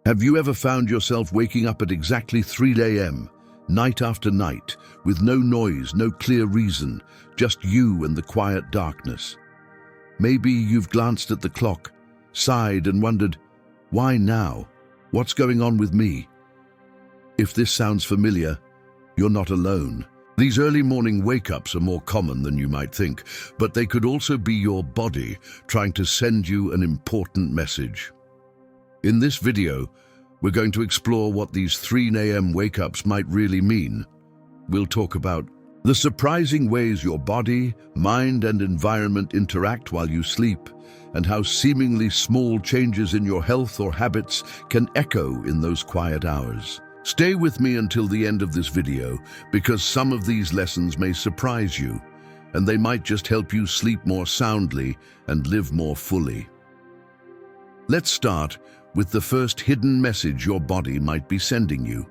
Have you ever found yourself waking up at exactly 3 a.m., night after night, with no noise, no clear reason, just you and the quiet darkness? Maybe you've glanced at the clock, sighed and wondered, why now? What's going on with me? If this sounds familiar, you're not alone. These early morning wake-ups are more common than you might think, but they could also be your body trying to send you an important message. In this video, we're going to explore what these 3 a.m. wake-ups might really mean. We'll talk about the surprising ways your body, mind, and environment interact while you sleep, and how seemingly small changes in your health or habits can echo in those quiet hours. Stay with me until the end of this video, because some of these lessons may surprise you, and they might just help you sleep more soundly and live more fully. Let's start with the first hidden message your body might be sending you.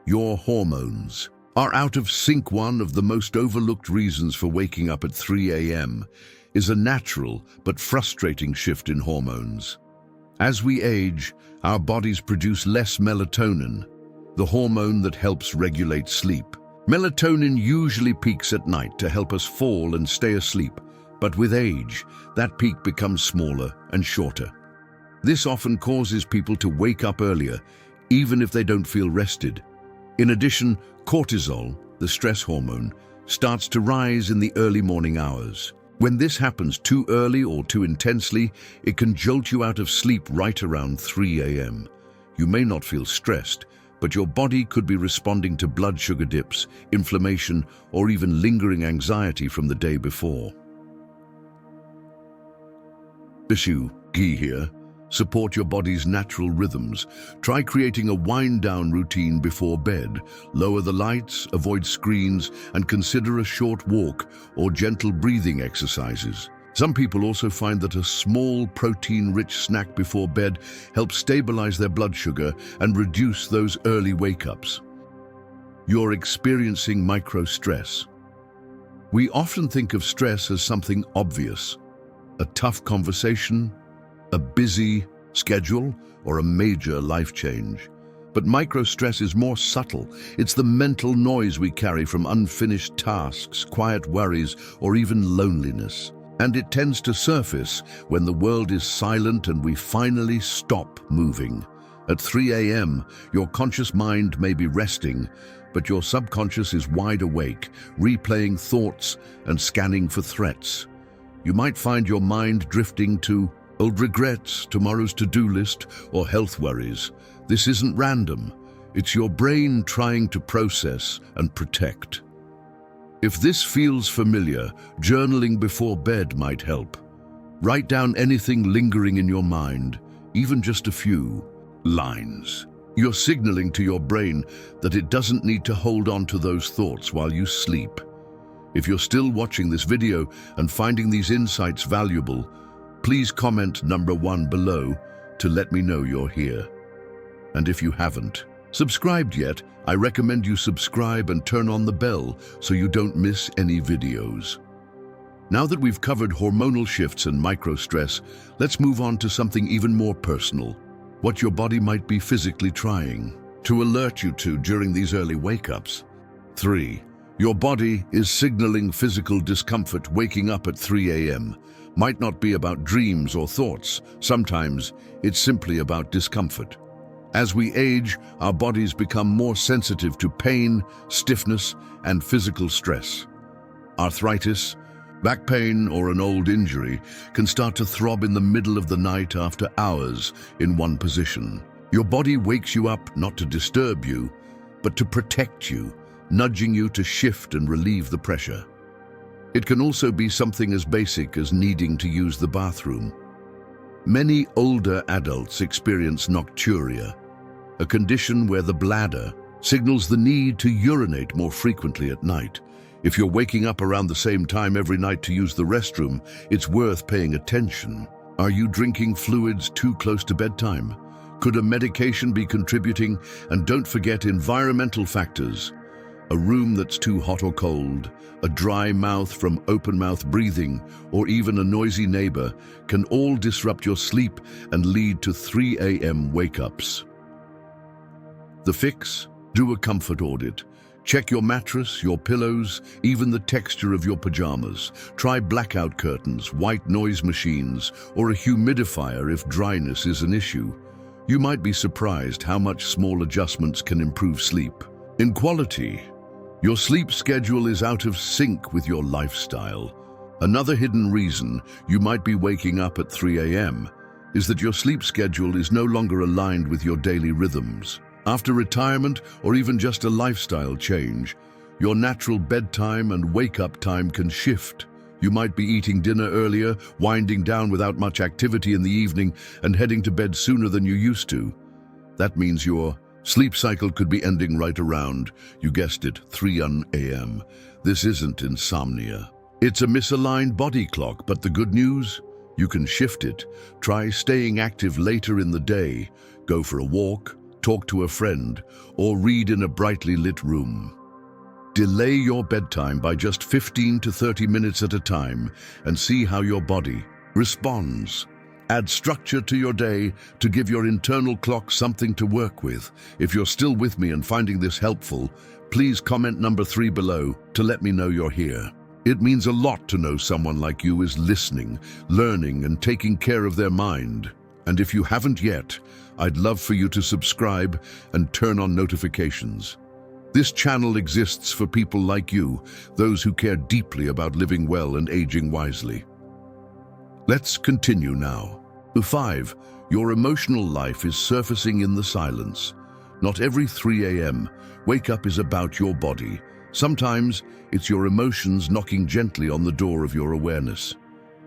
Your hormones are out of sync. One of the most overlooked reasons for waking up at 3 a.m. is a natural but frustrating shift in hormones. As we age, our bodies produce less melatonin, the hormone that helps regulate sleep. Melatonin usually peaks at night to help us fall and stay asleep, but with age, that peak becomes smaller and shorter. This often causes people to wake up earlier, even if they don't feel rested. In addition, cortisol, the stress hormone, starts to rise in the early morning hours. When this happens too early or too intensely, it can jolt you out of sleep right around 3 a.m. You may not feel stressed, but your body could be responding to blood sugar dips, inflammation, or even lingering anxiety from the day before. Ghee here. Support your body's natural rhythms. Try creating a wind-down routine before bed. Lower the lights, avoid screens, and consider a short walk or gentle breathing exercises. Some people also find that a small protein-rich snack before bed helps stabilize their blood sugar and reduce those early wake-ups. You're experiencing micro-stress. We often think of stress as something obvious, a tough conversation, a busy schedule, or a major life change. But micro-stress is more subtle. It's the mental noise we carry from unfinished tasks, quiet worries, or even loneliness. And it tends to surface when the world is silent and we finally stop moving. At 3 a.m., your conscious mind may be resting, but your subconscious is wide awake, replaying thoughts and scanning for threats. You might find your mind drifting to old regrets, tomorrow's to-do list, or health worries. This isn't random. It's your brain trying to process and protect. If this feels familiar, journaling before bed might help. Write down anything lingering in your mind, even just a few lines. You're signaling to your brain that it doesn't need to hold on to those thoughts while you sleep. If you're still watching this video and finding these insights valuable, please comment number 1 below to let me know you're here. And if you haven't subscribed yet, I recommend you subscribe and turn on the bell so you don't miss any videos. Now that we've covered hormonal shifts and micro-stress, let's move on to something even more personal, what your body might be physically trying to alert you to during these early wake-ups. 3. Your body is signaling physical discomfort. Waking up at 3 a.m. might not be about dreams or thoughts. Sometimes it's simply about discomfort. As we age, our bodies become more sensitive to pain, stiffness, and physical stress. Arthritis, back pain, or an old injury can start to throb in the middle of the night after hours in one position. Your body wakes you up not to disturb you, but to protect you, nudging you to shift and relieve the pressure. It can also be something as basic as needing to use the bathroom. Many older adults experience nocturia, a condition where the bladder signals the need to urinate more frequently at night. If you're waking up around the same time every night to use the restroom, it's worth paying attention. Are you drinking fluids too close to bedtime? Could a medication be contributing? And don't forget environmental factors. A room that's too hot or cold, a dry mouth from open-mouth breathing, or even a noisy neighbor can all disrupt your sleep and lead to 3 a.m. wake-ups. The fix? Do a comfort audit. Check your mattress, your pillows, even the texture of your pajamas. Try blackout curtains, white noise machines, or a humidifier if dryness is an issue. You might be surprised how much small adjustments can improve sleep. In quality, your sleep schedule is out of sync with your lifestyle. Another hidden reason you might be waking up at 3 a.m. is that your sleep schedule is no longer aligned with your daily rhythms. After retirement or even just a lifestyle change, your natural bedtime and wake-up time can shift. You might be eating dinner earlier, winding down without much activity in the evening, and heading to bed sooner than you used to. That means your sleep cycle could be ending right around, you guessed it, 3 a.m. This isn't insomnia. It's a misaligned body clock, but the good news? You can shift it. Try staying active later in the day. Go for a walk, talk to a friend, or read in a brightly lit room. Delay your bedtime by just 15 to 30 minutes at a time and see how your body responds. Add structure to your day to give your internal clock something to work with. If you're still with me and finding this helpful, please comment number 3 below to let me know you're here. It means a lot to know someone like you is listening, learning, and taking care of their mind. And if you haven't yet, I'd love for you to subscribe and turn on notifications. This channel exists for people like you, those who care deeply about living well and aging wisely. Let's continue now. 5. Your emotional life is surfacing in the silence. Not every 3 a.m. wake-up is about your body. Sometimes it's your emotions knocking gently on the door of your awareness.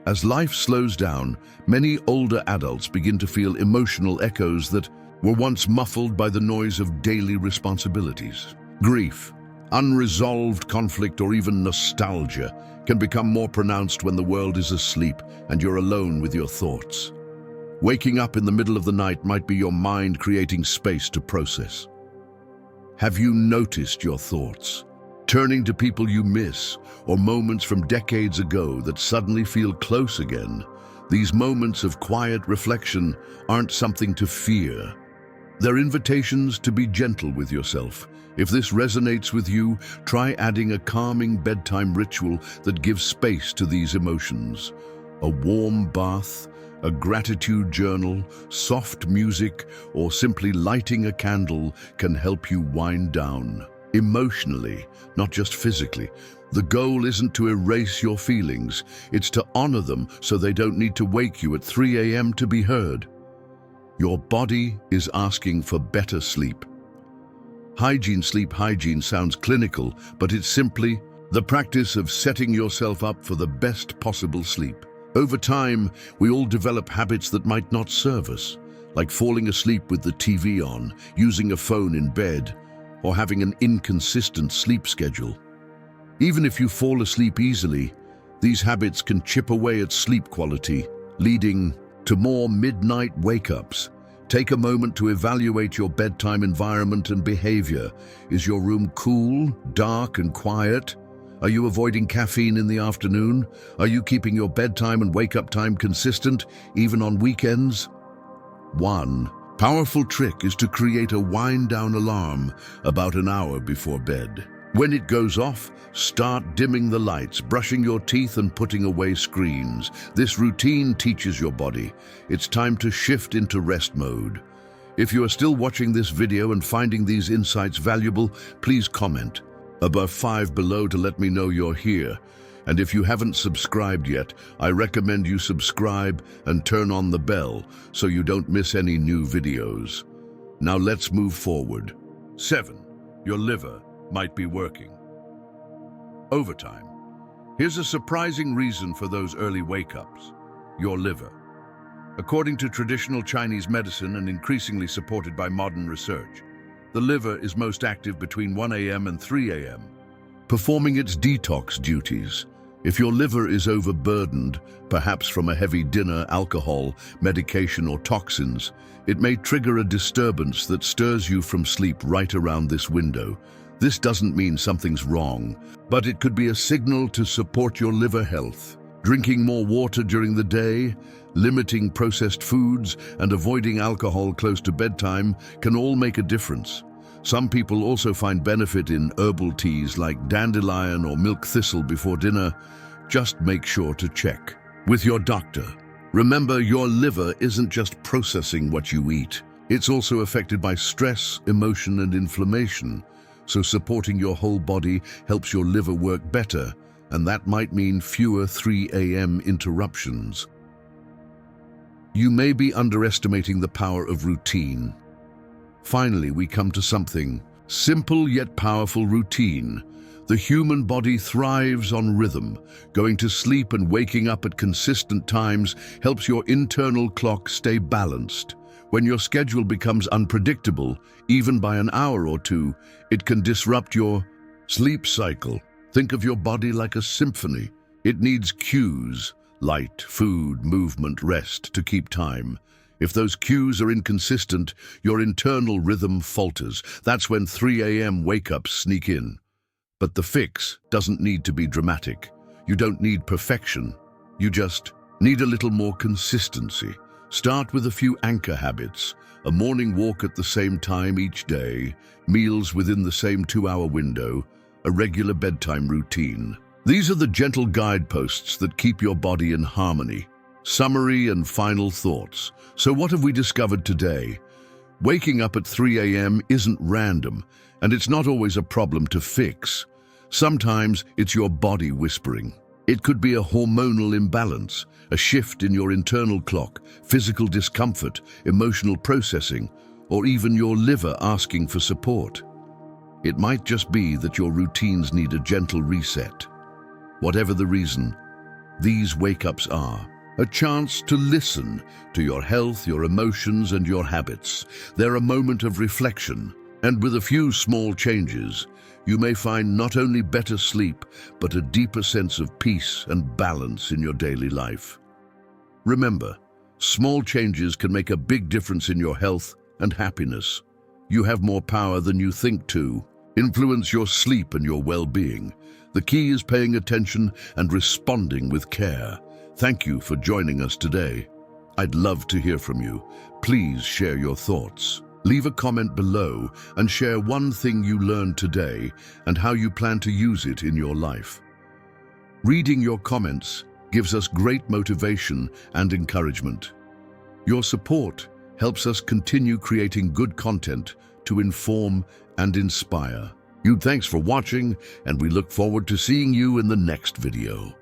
As life slows down, many older adults begin to feel emotional echoes that were once muffled by the noise of daily responsibilities. Grief, unresolved conflict, or even nostalgia can become more pronounced when the world is asleep and you're alone with your thoughts. Waking up in the middle of the night might be your mind creating space to process. Have you noticed your thoughts? Turning to people you miss, or moments from decades ago that suddenly feel close again. These moments of quiet reflection aren't something to fear. They're invitations to be gentle with yourself. If this resonates with you, try adding a calming bedtime ritual that gives space to these emotions. A warm bath, a gratitude journal, soft music, or simply lighting a candle can help you wind down. Emotionally, not just physically. The goal isn't to erase your feelings, it's to honor them so they don't need to wake you at 3 a.m. to be heard. Your body is asking for better sleep. Sleep hygiene sounds clinical, but it's simply the practice of setting yourself up for the best possible sleep. Over time, we all develop habits that might not serve us, like falling asleep with the TV on, using a phone in bed, or having an inconsistent sleep schedule. Even if you fall asleep easily, these habits can chip away at sleep quality, leading to more midnight wake-ups. Take a moment to evaluate your bedtime environment and behavior. Is your room cool, dark, and quiet? Are you avoiding caffeine in the afternoon? Are you keeping your bedtime and wake-up time consistent, even on weekends? 1 powerful trick is to create a wind-down alarm about an hour before bed. When it goes off, start dimming the lights, brushing your teeth, and putting away screens. This routine teaches your body it's time to shift into rest mode. If you are still watching this video and finding these insights valuable, please comment above 5 below to let me know you're here. And if you haven't subscribed yet, I recommend you subscribe and turn on the bell so you don't miss any new videos. Now let's move forward. 7. Your liver might be working overtime. Here's a surprising reason for those early wake-ups: your liver. According to traditional Chinese medicine and increasingly supported by modern research, the liver is most active between 1 a.m. and 3 a.m., performing its detox duties. If your liver is overburdened, perhaps from a heavy dinner, alcohol, medication, or toxins, it may trigger a disturbance that stirs you from sleep right around this window. This doesn't mean something's wrong, but it could be a signal to support your liver health. Drinking more water during the day, limiting processed foods, and avoiding alcohol close to bedtime can all make a difference. Some people also find benefit in herbal teas like dandelion or milk thistle before dinner. Just make sure to check with your doctor. Remember, your liver isn't just processing what you eat. It's also affected by stress, emotion, and inflammation. So supporting your whole body helps your liver work better, and that might mean fewer 3 a.m. interruptions. You may be underestimating the power of routine. Finally, we come to something simple yet powerful: routine. The human body thrives on rhythm. Going to sleep and waking up at consistent times helps your internal clock stay balanced. When your schedule becomes unpredictable, even by an hour or two, it can disrupt your sleep cycle. Think of your body like a symphony. It needs cues: light, food, movement, rest to keep time. If those cues are inconsistent, your internal rhythm falters. That's when 3 a.m. wake-ups sneak in. But the fix doesn't need to be dramatic. You don't need perfection. You just need a little more consistency. Start with a few anchor habits: a morning walk at the same time each day, meals within the same 2-hour window, a regular bedtime routine. These are the gentle guideposts that keep your body in harmony. Summary and final thoughts. So what have we discovered today? Waking up at 3 a.m. isn't random, and it's not always a problem to fix. Sometimes it's your body whispering. It could be a hormonal imbalance, a shift in your internal clock, physical discomfort, emotional processing, or even your liver asking for support. It might just be that your routines need a gentle reset. Whatever the reason, these wake-ups are a chance to listen to your health, your emotions, and your habits. They're a moment of reflection, and with a few small changes, you may find not only better sleep, but a deeper sense of peace and balance in your daily life. Remember, small changes can make a big difference in your health and happiness. You have more power than you think to influence your sleep and your well-being. The key is paying attention and responding with care. Thank you for joining us today. I'd love to hear from you. Please share your thoughts. Leave a comment below and share one thing you learned today and how you plan to use it in your life. Reading your comments gives us great motivation and encouragement. Your support helps us continue creating good content to inform and inspire. Thanks for watching, and we look forward to seeing you in the next video.